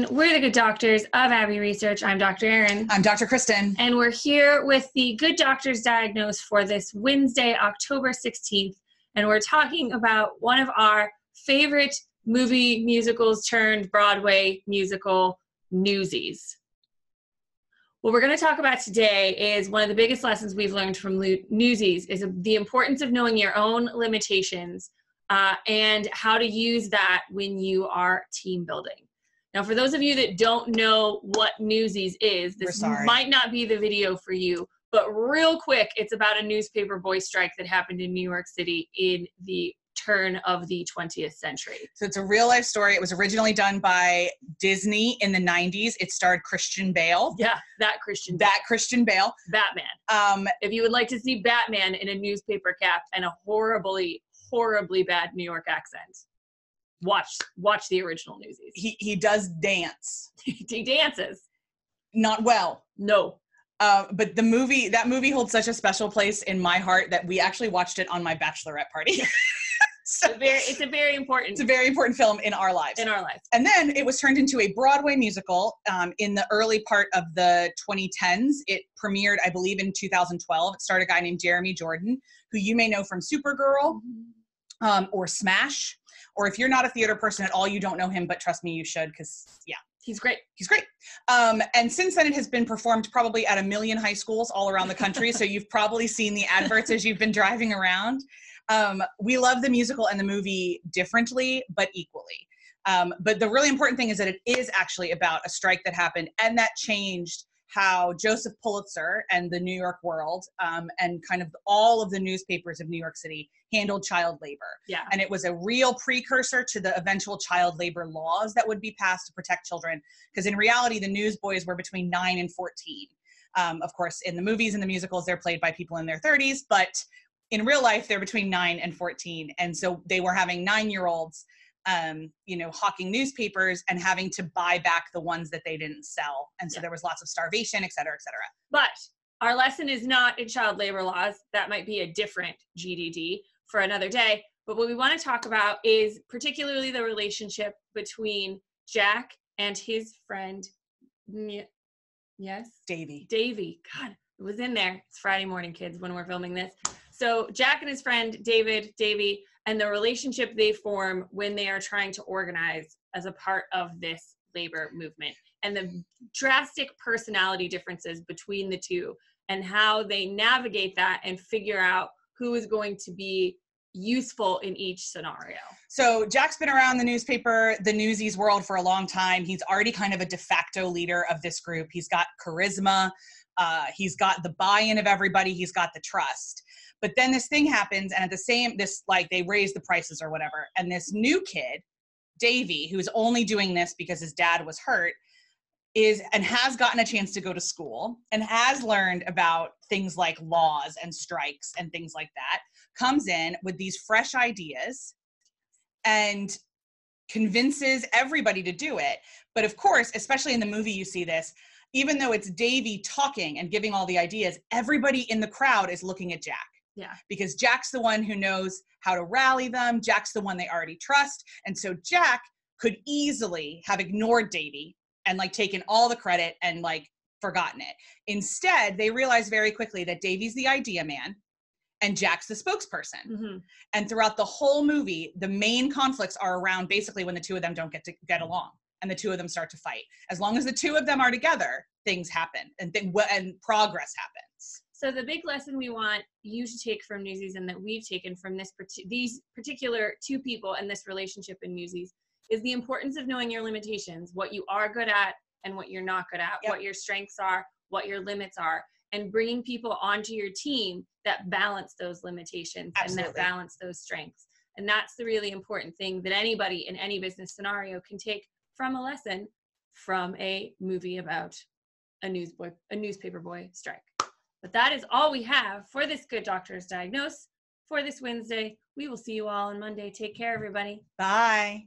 everyone. We're the Good Doctors of Abbey Research. I'm Dr. Erin. I'm Dr. Kristen. And we're here with the Good Doctors Diagnose for this Wednesday, October 16th. And we're talking about one of our favorite movie musicals turned Broadway musical, Newsies. What we're going to talk about today is one of the biggest lessons we've learned from Newsies is the importance of knowing your own limitations and how to use that when you are team building. Now, for those of you that don't know what Newsies is, this might not be the video for you, but real quick, it's about a newspaper boy strike that happened in New York City in the turn of the 20th century. So it's a real life story. It was originally done by Disney in the 90s. It starred Christian Bale. Yeah, that Christian Bale. Batman. If you would like to see Batman in a newspaper cap and a horribly bad New York accent, watch the original Newsies. He does dance. He dances. Not well. No. But that movie holds such a special place in my heart that we actually watched it on my bachelorette party. So it's a very important film in our lives. And then it was turned into a Broadway musical in the early part of the 2010s. It premiered, I believe, in 2012. It starred a guy named Jeremy Jordan, who you may know from Supergirl or Smash. Or if you're not a theater person at all, you don't know him, but trust me, you should, because, yeah. He's great. And since then, it has been performed probably at 1 million high schools all around the country, so you've probably seen the adverts as you've been driving around. We love the musical and the movie differently, but equally. But the really important thing is that it is actually about a strike that happened, and that changed how Joseph Pulitzer and the New York World and kind of all of the newspapers of New York City handled child labor. Yeah. And it was a real precursor to the eventual child labor laws that would be passed to protect children. Because in reality, the newsboys were between 9 and 14. Of course, in the movies and the musicals, they're played by people in their 30s, but in real life, they're between 9 and 14. And so they were having 9-year-olds hawking newspapers and having to buy back the ones that they didn't sell. And so there was lots of starvation, et cetera, et cetera. But our lesson is not in child labor laws. That might be a different GDD for another day. But what we want to talk about is particularly the relationship between Jack and his friend, Davy. God, it was in there. It's Friday morning, kids, when we're filming this. So Jack and his friend, Davy, and the relationship they form when they are trying to organize as a part of this labor movement, and the drastic personality differences between the two, and how they navigate that and figure out who is going to be useful in each scenario. So Jack's been around the Newsies world for a long time. He's already kind of a de facto leader of this group. He's got charisma. He's got the buy-in of everybody. He's got the trust. But then this thing happens, and they raise the prices or whatever. And this new kid, Davy, who's only doing this because his dad was hurt, has gotten a chance to go to school and has learned about things like laws and strikes and things like that, comes in with these fresh ideas and convinces everybody to do it. But of course, especially in the movie, you see this, even though it's Davy talking and giving all the ideas, everybody in the crowd is looking at Jack. Yeah. Because Jack's the one who knows how to rally them. Jack's the one they already trust. And so Jack could easily have ignored Davy and taken all the credit and forgotten it. Instead, they realize very quickly that Davy's the idea man and Jack's the spokesperson. Mm-hmm. And throughout the whole movie, the main conflicts are around basically when the two of them don't get along and the two of them start to fight. As long as the two of them are together, things happen and progress happens. So the big lesson we want you to take from Newsies, and that we've taken from these particular two people and this relationship in Newsies, is the importance of knowing your limitations, what you are good at and what you're not good at, what your strengths are, what your limits are, and bringing people onto your team that balance those limitations and that balance those strengths. And that's the really important thing that anybody in any business scenario can take from a lesson from a movie about a newspaper boy strike. But that is all we have for this Good Doctors Diagnose for this Wednesday. We will see you all on Monday. Take care, everybody. Bye.